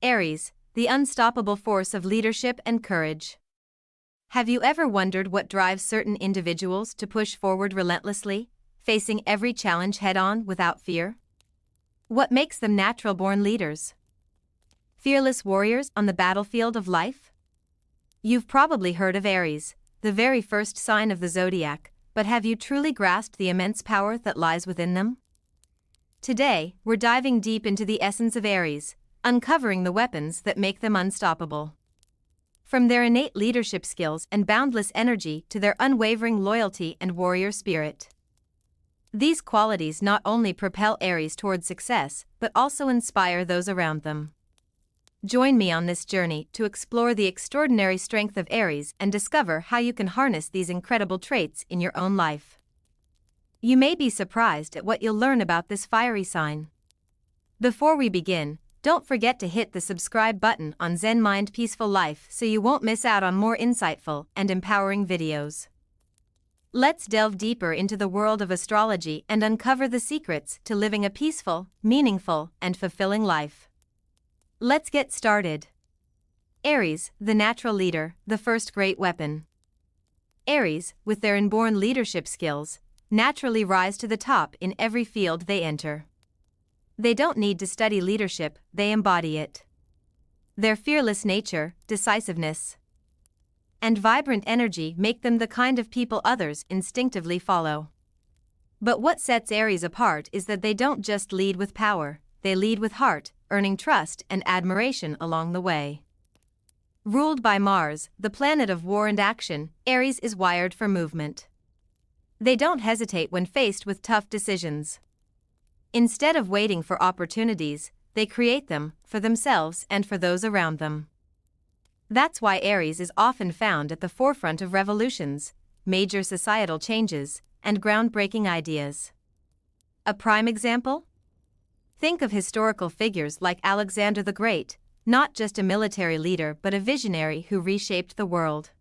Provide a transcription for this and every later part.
Aries, the unstoppable force of leadership and courage. Have you ever wondered what drives certain individuals to push forward relentlessly, facing every challenge head-on without fear? What makes them natural-born leaders? Fearless warriors on the battlefield of life? You've probably heard of Aries, the very first sign of the Zodiac, but have you truly grasped the immense power that lies within them? Today, we're diving deep into the essence of Aries, uncovering the weapons that make them unstoppable. From their innate leadership skills and boundless energy to their unwavering loyalty and warrior spirit. These qualities not only propel Aries toward success, but also inspire those around them. Join me on this journey to explore the extraordinary strength of Aries and discover how you can harness these incredible traits in your own life. You may be surprised at what you'll learn about this fiery sign. Before we begin, don't forget to hit the subscribe button on Zen Mind Peaceful Life so you won't miss out on more insightful and empowering videos. Let's delve deeper into the world of astrology and uncover the secrets to living a peaceful, meaningful, and fulfilling life. Let's get started. Aries, the natural leader, the first great weapon. Aries, with their inborn leadership skills, naturally rise to the top in every field they enter. They don't need to study leadership, they embody it. Their fearless nature, decisiveness, and vibrant energy make them the kind of people others instinctively follow. But what sets Aries apart is that they don't just lead with power, they lead with heart, earning trust and admiration along the way. Ruled by Mars, the planet of war and action, Aries is wired for movement. They don't hesitate when faced with tough decisions. Instead of waiting for opportunities, they create them, for themselves and for those around them. That's why Aries is often found at the forefront of revolutions, major societal changes, and groundbreaking ideas. A prime example? Think of historical figures like Alexander the Great, not just a military leader but a visionary who reshaped the world.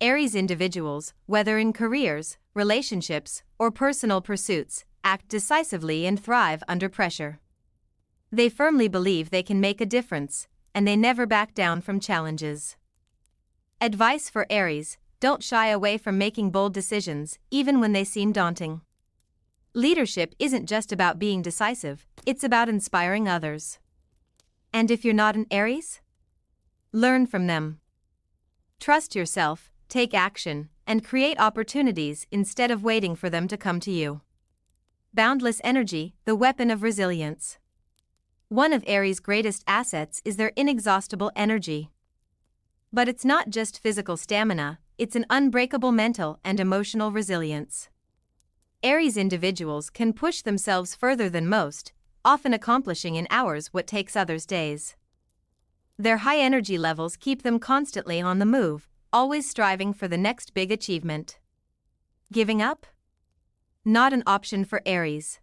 Aries individuals, whether in careers, relationships, or personal pursuits, act decisively and thrive under pressure. They firmly believe they can make a difference, and they never back down from challenges. Advice for Aries: don't shy away from making bold decisions, even when they seem daunting. Leadership isn't just about being decisive, it's about inspiring others. And if you're not an Aries? Learn from them. Trust yourself, take action, and create opportunities instead of waiting for them to come to you. Boundless energy, the weapon of resilience. One of Aries' greatest assets is their inexhaustible energy. But it's not just physical stamina, it's an unbreakable mental and emotional resilience. Aries individuals can push themselves further than most, often accomplishing in hours what takes others days. Their high energy levels keep them constantly on the move, always striving for the next big achievement. Giving up? Not an option for Aries.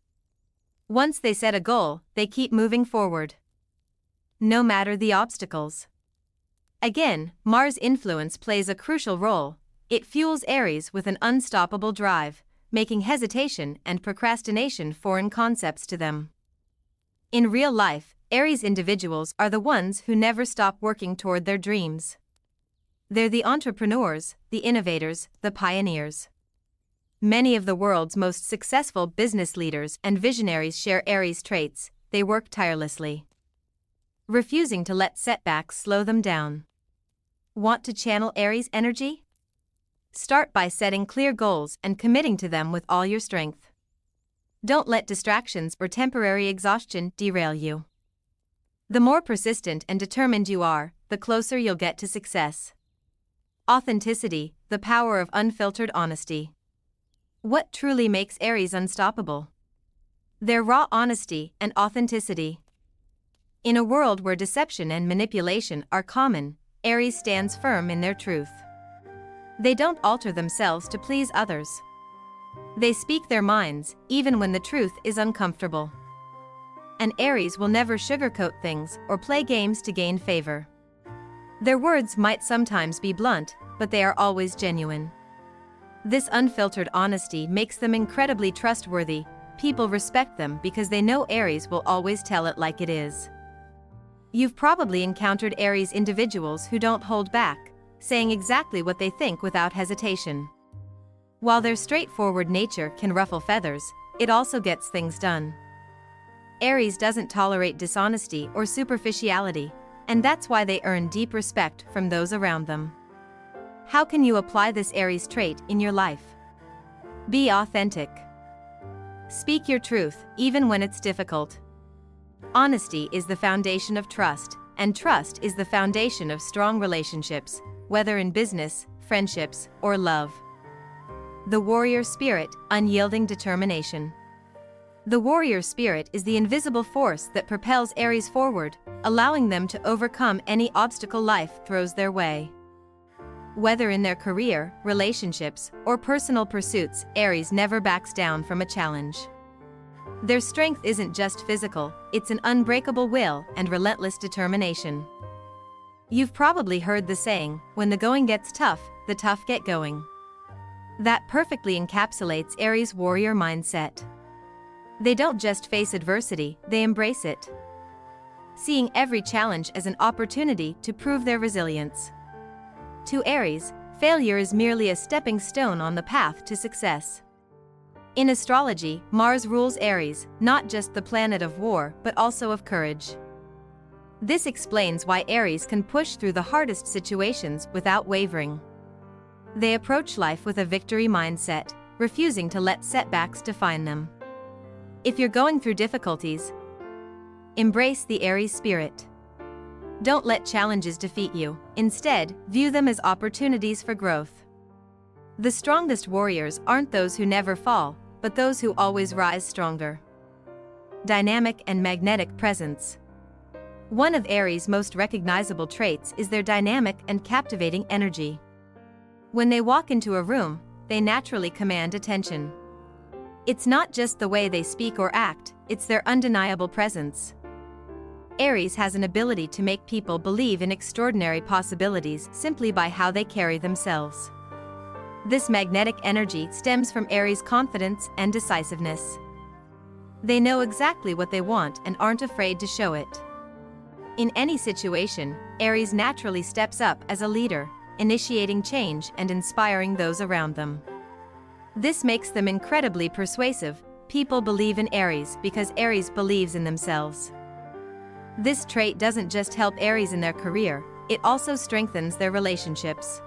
Once they set a goal, they keep moving forward, no matter the obstacles. Again, Mars' influence plays a crucial role. It fuels Aries with an unstoppable drive, making hesitation and procrastination foreign concepts to them. In real life, Aries individuals are the ones who never stop working toward their dreams. They're the entrepreneurs, the innovators, the pioneers. Many of the world's most successful business leaders and visionaries share Aries traits. They work tirelessly, refusing to let setbacks slow them down. Want to channel Aries energy? Start by setting clear goals and committing to them with all your strength. Don't let distractions or temporary exhaustion derail you. The more persistent and determined you are, the closer you'll get to success. Authenticity, the power of unfiltered honesty. What truly makes Aries unstoppable? Their raw honesty and authenticity. In a world where deception and manipulation are common, Aries stands firm in their truth. They don't alter themselves to please others. They speak their minds, even when the truth is uncomfortable. And Aries will never sugarcoat things or play games to gain favor. Their words might sometimes be blunt, but they are always genuine. This unfiltered honesty makes them incredibly trustworthy. People respect them because they know Aries will always tell it like it is. You've probably encountered Aries individuals who don't hold back, saying exactly what they think without hesitation. While their straightforward nature can ruffle feathers, it also gets things done. Aries doesn't tolerate dishonesty or superficiality, and that's why they earn deep respect from those around them. How can you apply this Aries trait in your life? Be authentic. Speak your truth, even when it's difficult. Honesty is the foundation of trust, and trust is the foundation of strong relationships, whether in business, friendships, or love. The warrior spirit, unyielding determination. The warrior spirit is the invisible force that propels Aries forward, allowing them to overcome any obstacle life throws their way. Whether in their career, relationships, or personal pursuits, Aries never backs down from a challenge. Their strength isn't just physical, it's an unbreakable will and relentless determination. You've probably heard the saying, when the going gets tough, the tough get going. That perfectly encapsulates Aries' warrior mindset. They don't just face adversity, they embrace it, seeing every challenge as an opportunity to prove their resilience. To Aries, failure is merely a stepping stone on the path to success. In astrology, Mars rules Aries, not just the planet of war, but also of courage. This explains why Aries can push through the hardest situations without wavering. They approach life with a victory mindset, refusing to let setbacks define them. If you're going through difficulties, embrace the Aries spirit. Don't let challenges defeat you, instead, view them as opportunities for growth. The strongest warriors aren't those who never fall, but those who always rise stronger. Dynamic and magnetic presence. One of Aries' most recognizable traits is their dynamic and captivating energy. When they walk into a room, they naturally command attention. It's not just the way they speak or act, it's their undeniable presence. Aries has an ability to make people believe in extraordinary possibilities simply by how they carry themselves. This magnetic energy stems from Aries' confidence and decisiveness. They know exactly what they want and aren't afraid to show it. In any situation, Aries naturally steps up as a leader, initiating change and inspiring those around them. This makes them incredibly persuasive. People believe in Aries because Aries believes in themselves. This trait doesn't just help Aries in their career, it also strengthens their relationships.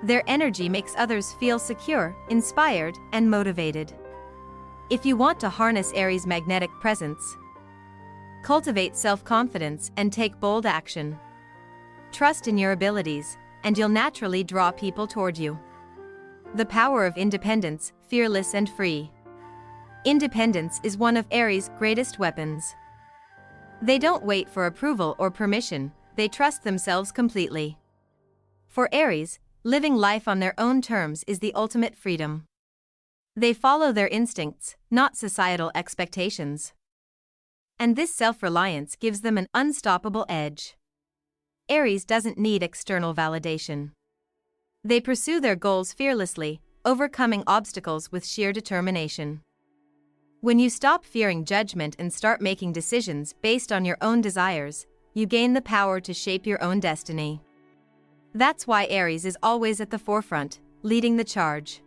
Their energy makes others feel secure, inspired, and motivated. If you want to harness Aries' magnetic presence, cultivate self-confidence and take bold action. Trust in your abilities, and you'll naturally draw people toward you. The power of independence, fearless and free. Independence is one of Aries' greatest weapons. They don't wait for approval or permission, they trust themselves completely. For Aries, living life on their own terms is the ultimate freedom. They follow their instincts, not societal expectations. And this self-reliance gives them an unstoppable edge. Aries doesn't need external validation. They pursue their goals fearlessly, overcoming obstacles with sheer determination. When you stop fearing judgment and start making decisions based on your own desires, you gain the power to shape your own destiny. That's why Aries is always at the forefront, leading the charge,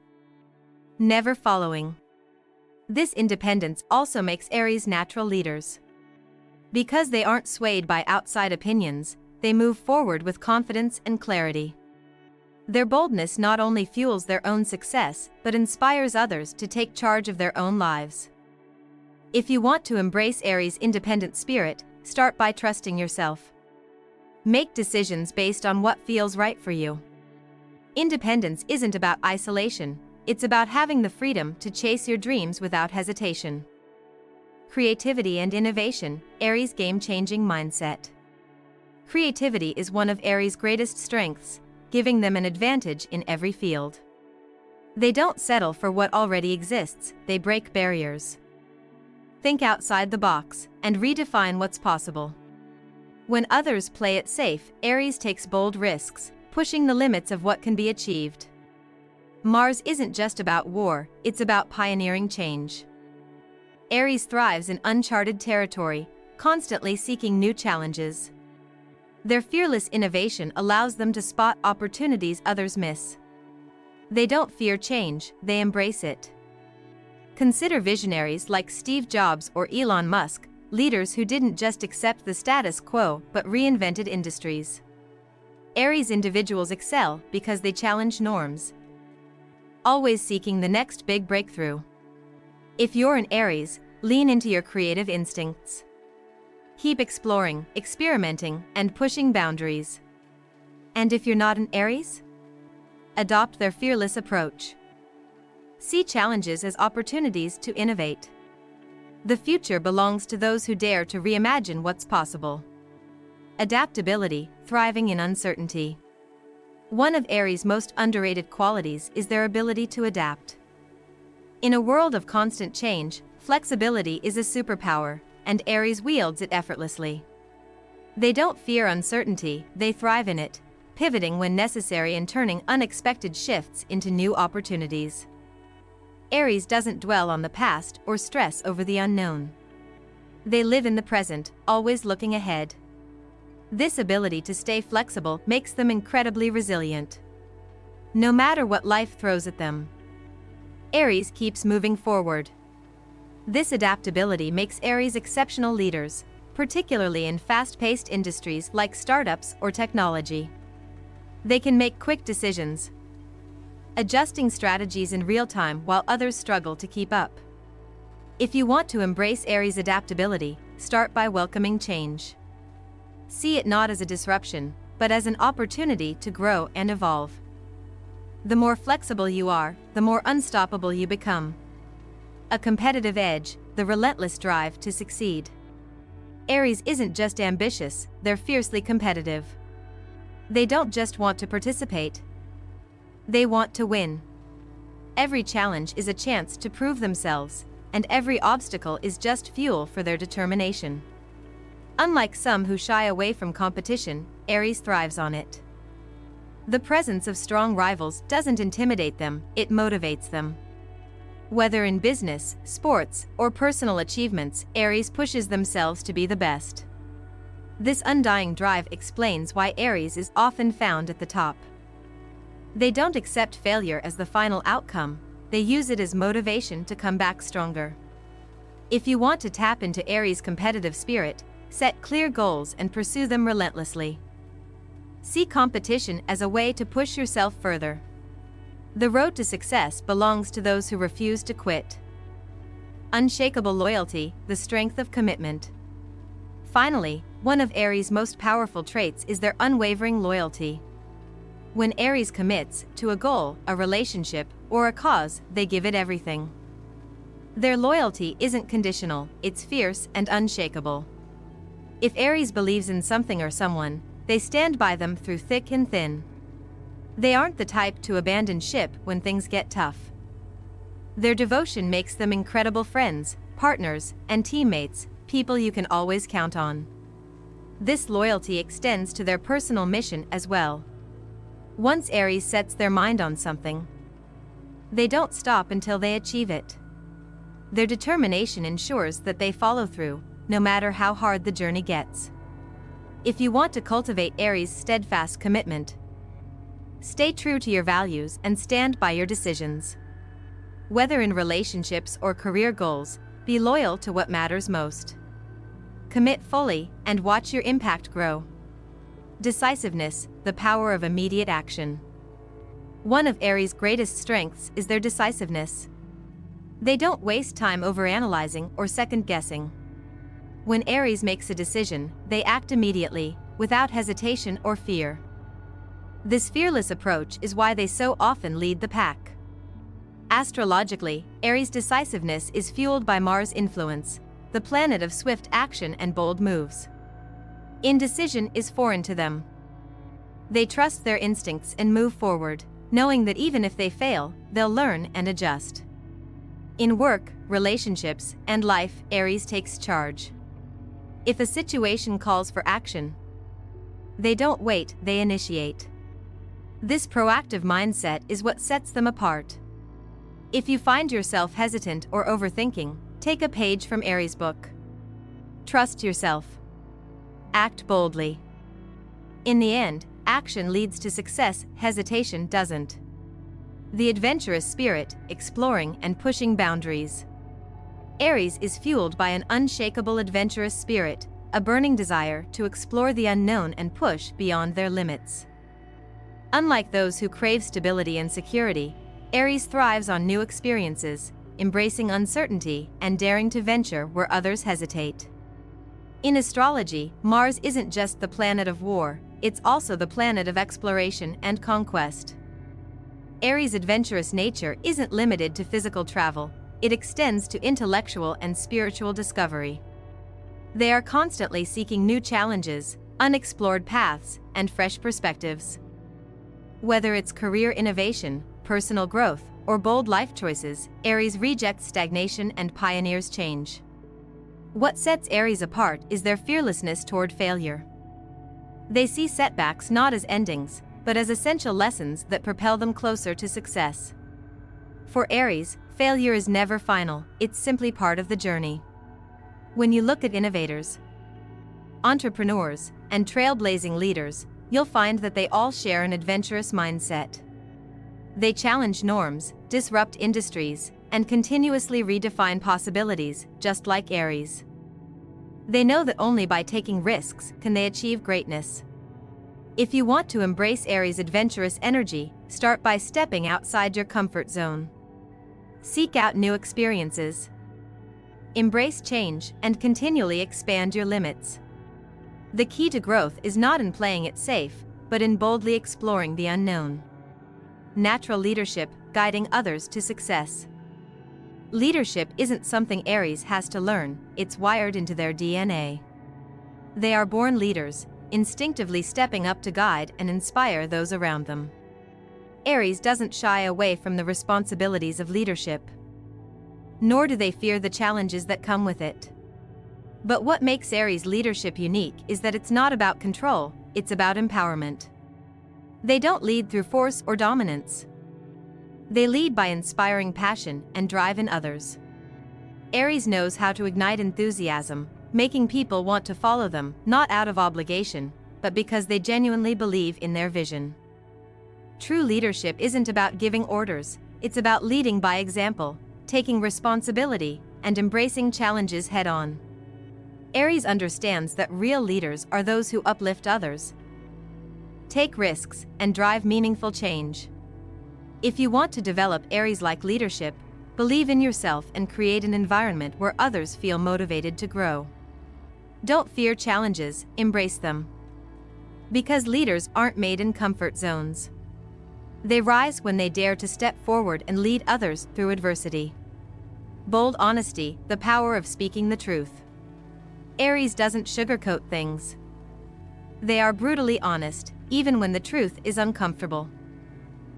never following. This independence also makes Aries natural leaders. Because they aren't swayed by outside opinions, they move forward with confidence and clarity. Their boldness not only fuels their own success, but inspires others to take charge of their own lives. If you want to embrace Aries' independent spirit, start by trusting yourself. Make decisions based on what feels right for you. Independence isn't about isolation, it's about having the freedom to chase your dreams without hesitation. Creativity and innovation, Aries' game-changing mindset. Creativity is one of Aries' greatest strengths, giving them an advantage in every field. They don't settle for what already exists, they break barriers. Think outside the box and redefine what's possible. When others play it safe, Aries takes bold risks, pushing the limits of what can be achieved. Mars isn't just about war, it's about pioneering change. Aries thrives in uncharted territory, constantly seeking new challenges. Their fearless innovation allows them to spot opportunities others miss. They don't fear change, they embrace it. Consider visionaries like Steve Jobs or Elon Musk, leaders who didn't just accept the status quo but reinvented industries. Aries individuals excel because they challenge norms, always seeking the next big breakthrough. If you're an Aries, lean into your creative instincts. Keep exploring, experimenting, and pushing boundaries. And if you're not an Aries, adopt their fearless approach. See challenges as opportunities to innovate. The future belongs to those who dare to reimagine what's possible. Adaptability, thriving in uncertainty. One of Aries' most underrated qualities is their ability to adapt. In a world of constant change, flexibility is a superpower, and Aries wields it effortlessly. They don't fear uncertainty, they thrive in it, pivoting when necessary and turning unexpected shifts into new opportunities. Aries doesn't dwell on the past or stress over the unknown. They live in the present, always looking ahead. This ability to stay flexible makes them incredibly resilient. No matter what life throws at them, Aries keeps moving forward. This adaptability makes Aries exceptional leaders, particularly in fast-paced industries like startups or technology. They can make quick decisions, adjusting strategies in real time while others struggle to keep up. If you want to embrace Aries' adaptability, start by welcoming change. See it not as a disruption, but as an opportunity to grow and evolve. The more flexible you are, the more unstoppable you become. A competitive edge, the relentless drive to succeed. Aries isn't just ambitious, they're fiercely competitive. They don't just want to participate, they want to win. Every challenge is a chance to prove themselves, and every obstacle is just fuel for their determination. Unlike some who shy away from competition, Aries thrives on it. The presence of strong rivals doesn't intimidate them, it motivates them. Whether in business, sports, or personal achievements, Aries pushes themselves to be the best. This undying drive explains why Aries is often found at the top. They don't accept failure as the final outcome, they use it as motivation to come back stronger. If you want to tap into Aries' competitive spirit, set clear goals and pursue them relentlessly. See competition as a way to push yourself further. The road to success belongs to those who refuse to quit. Unshakable loyalty, the strength of commitment. Finally, one of Aries' most powerful traits is their unwavering loyalty. When Aries commits to a goal, a relationship, or a cause, they give it everything. Their loyalty isn't conditional, it's fierce and unshakable. If Aries believes in something or someone, they stand by them through thick and thin. They aren't the type to abandon ship when things get tough. Their devotion makes them incredible friends, partners, and teammates, people you can always count on. This loyalty extends to their personal mission as well. Once Aries sets their mind on something, they don't stop until they achieve it. Their determination ensures that they follow through, no matter how hard the journey gets. If you want to cultivate Aries' steadfast commitment, stay true to your values and stand by your decisions. Whether in relationships or career goals, be loyal to what matters most. Commit fully and watch your impact grow. Decisiveness, the power of immediate action. One of Aries' greatest strengths is their decisiveness. They don't waste time overanalyzing or second-guessing. When Aries makes a decision, they act immediately, without hesitation or fear. This fearless approach is why they so often lead the pack. Astrologically, Aries' decisiveness is fueled by Mars' influence, the planet of swift action and bold moves. Indecision is foreign to them. They trust their instincts and move forward, knowing that even if they fail, they'll learn and adjust. In work, relationships, and life, Aries takes charge. If a situation calls for action, they don't wait, they initiate. This proactive mindset is what sets them apart. If you find yourself hesitant or overthinking, take a page from Aries' book. Trust yourself. Act boldly. In the end, action leads to success, hesitation doesn't. The adventurous spirit, exploring and pushing boundaries. Aries is fueled by an unshakable adventurous spirit, a burning desire to explore the unknown and push beyond their limits. Unlike those who crave stability and security, Aries thrives on new experiences, embracing uncertainty and daring to venture where others hesitate. In astrology, Mars isn't just the planet of war, it's also the planet of exploration and conquest. Aries' adventurous nature isn't limited to physical travel, it extends to intellectual and spiritual discovery. They are constantly seeking new challenges, unexplored paths, and fresh perspectives. Whether it's career innovation, personal growth, or bold life choices, Aries rejects stagnation and pioneers change. What sets Aries apart is their fearlessness toward failure. They see setbacks not as endings, but as essential lessons that propel them closer to success. For Aries, failure is never final, it's simply part of the journey. When you look at innovators, entrepreneurs, and trailblazing leaders, you'll find that they all share an adventurous mindset. They challenge norms, disrupt industries, and continuously redefine possibilities, just like Aries. They know that only by taking risks can they achieve greatness. If you want to embrace Aries' adventurous energy, start by stepping outside your comfort zone. Seek out new experiences. Embrace change and continually expand your limits. The key to growth is not in playing it safe, but in boldly exploring the unknown. Natural leadership, guiding others to success. Leadership isn't something Aries has to learn, it's wired into their DNA. They are born leaders, instinctively stepping up to guide and inspire those around them. Aries doesn't shy away from the responsibilities of leadership. Nor do they fear the challenges that come with it. But what makes Aries leadership unique is that it's not about control, it's about empowerment. They don't lead through force or dominance. They lead by inspiring passion and drive in others. Aries knows how to ignite enthusiasm, making people want to follow them, not out of obligation, but because they genuinely believe in their vision. True leadership isn't about giving orders, it's about leading by example, taking responsibility, and embracing challenges head-on. Aries understands that real leaders are those who uplift others, take risks, and drive meaningful change. If you want to develop Aries-like leadership, believe in yourself and create an environment where others feel motivated to grow. Don't fear challenges, embrace them. Because leaders aren't made in comfort zones. They rise when they dare to step forward and lead others through adversity. Bold honesty, the power of speaking the truth. Aries doesn't sugarcoat things. They are brutally honest, even when the truth is uncomfortable.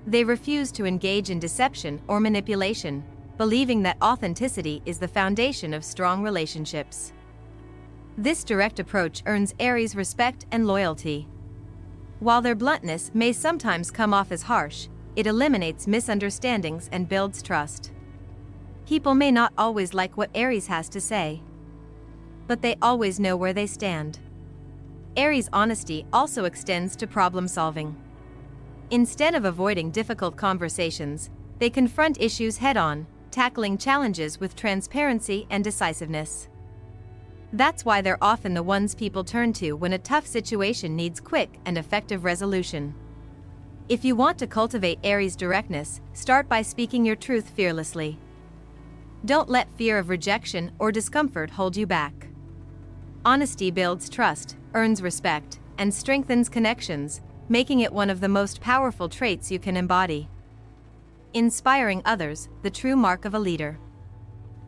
They refuse to engage in deception or manipulation, believing that authenticity is the foundation of strong relationships. This direct approach earns Aries respect and loyalty. While their bluntness may sometimes come off as harsh, it eliminates misunderstandings and builds trust. People may not always like what Aries has to say, but they always know where they stand. Aries' honesty also extends to problem solving. Instead of avoiding difficult conversations, they confront issues head-on, tackling challenges with transparency and decisiveness. That's why they're often the ones people turn to when a tough situation needs quick and effective resolution. If you want to cultivate Aries' directness, start by speaking your truth fearlessly. Don't let fear of rejection or discomfort hold you back. Honesty builds trust, earns respect, and strengthens connections, making it one of the most powerful traits you can embody. Inspiring others, the true mark of a leader.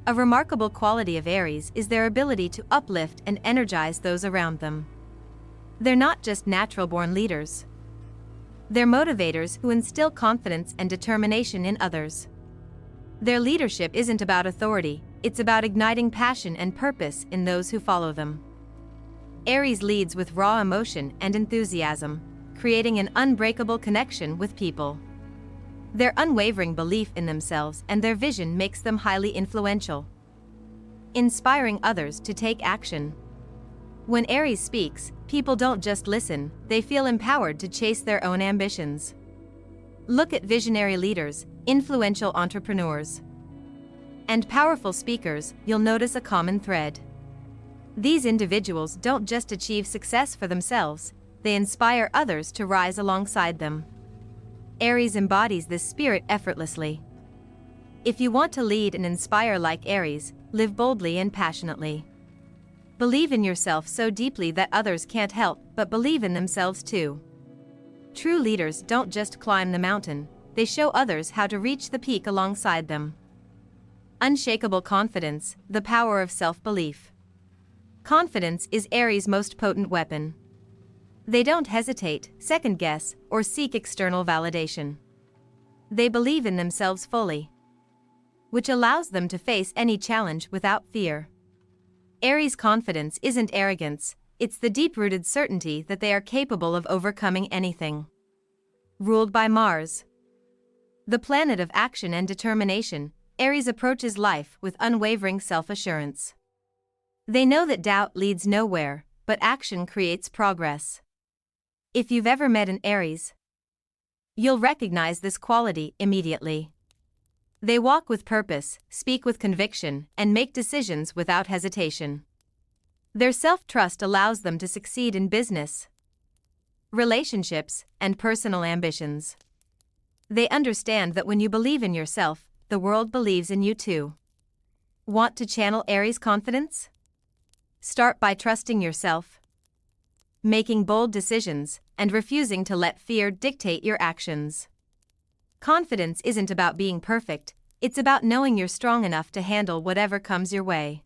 A remarkable quality of Aries is their ability to uplift and energize those around them. They're not just natural-born leaders. They're motivators who instill confidence and determination in others. Their leadership isn't about authority, it's about igniting passion and purpose in those who follow them. Aries leads with raw emotion and enthusiasm, creating an unbreakable connection with people. Their unwavering belief in themselves and their vision makes them highly influential, inspiring others to take action. When Aries speaks, people don't just listen, they feel empowered to chase their own ambitions. Look at visionary leaders, influential entrepreneurs, and powerful speakers. You'll notice a common thread. These individuals don't just achieve success for themselves, they inspire others to rise alongside them. Aries embodies this spirit effortlessly. If you want to lead and inspire like Aries, live boldly and passionately. Believe in yourself so deeply that others can't help but believe in themselves too. True leaders don't just climb the mountain, they show others how to reach the peak alongside them. Unshakable confidence, the power of self-belief. Confidence is Aries' most potent weapon. They don't hesitate, second-guess, or seek external validation. They believe in themselves fully, which allows them to face any challenge without fear. Aries' confidence isn't arrogance, it's the deep-rooted certainty that they are capable of overcoming anything. Ruled by Mars, the planet of action and determination, Aries approaches life with unwavering self-assurance. They know that doubt leads nowhere, but action creates progress. If you've ever met an Aries, you'll recognize this quality immediately. They walk with purpose, speak with conviction, and make decisions without hesitation. Their self-trust allows them to succeed in business, relationships, and personal ambitions. They understand that when you believe in yourself, the world believes in you too. Want to channel Aries confidence? Start by trusting yourself, making bold decisions, and refusing to let fear dictate your actions. Confidence isn't about being perfect, it's about knowing you're strong enough to handle whatever comes your way.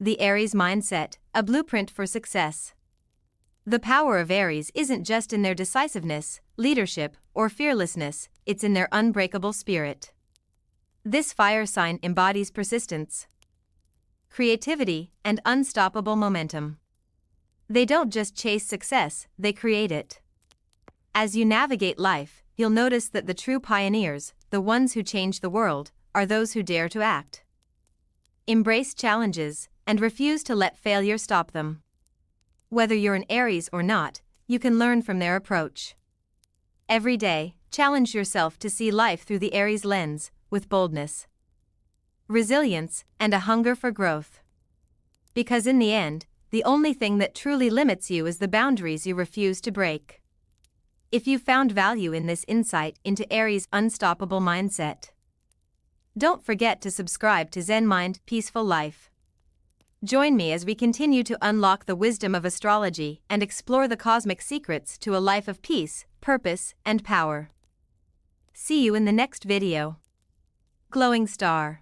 The Aries mindset, a blueprint for success. The power of Aries isn't just in their decisiveness, leadership, or fearlessness, it's in their unbreakable spirit. This fire sign embodies persistence, creativity, and unstoppable momentum. They don't just chase success, they create it. As you navigate life, you'll notice that the true pioneers, the ones who change the world, are those who dare to act, embrace challenges, and refuse to let failure stop them. Whether you're an Aries or not, you can learn from their approach. Every day, challenge yourself to see life through the Aries lens, with boldness, resilience, and a hunger for growth. Because in the end, the only thing that truly limits you is the boundaries you refuse to break. If you found value in this insight into Aries' unstoppable mindset, don't forget to subscribe to Zen Mind Peaceful Life. Join me as we continue to unlock the wisdom of astrology and explore the cosmic secrets to a life of peace, purpose, and power. See you in the next video. Glowing Star.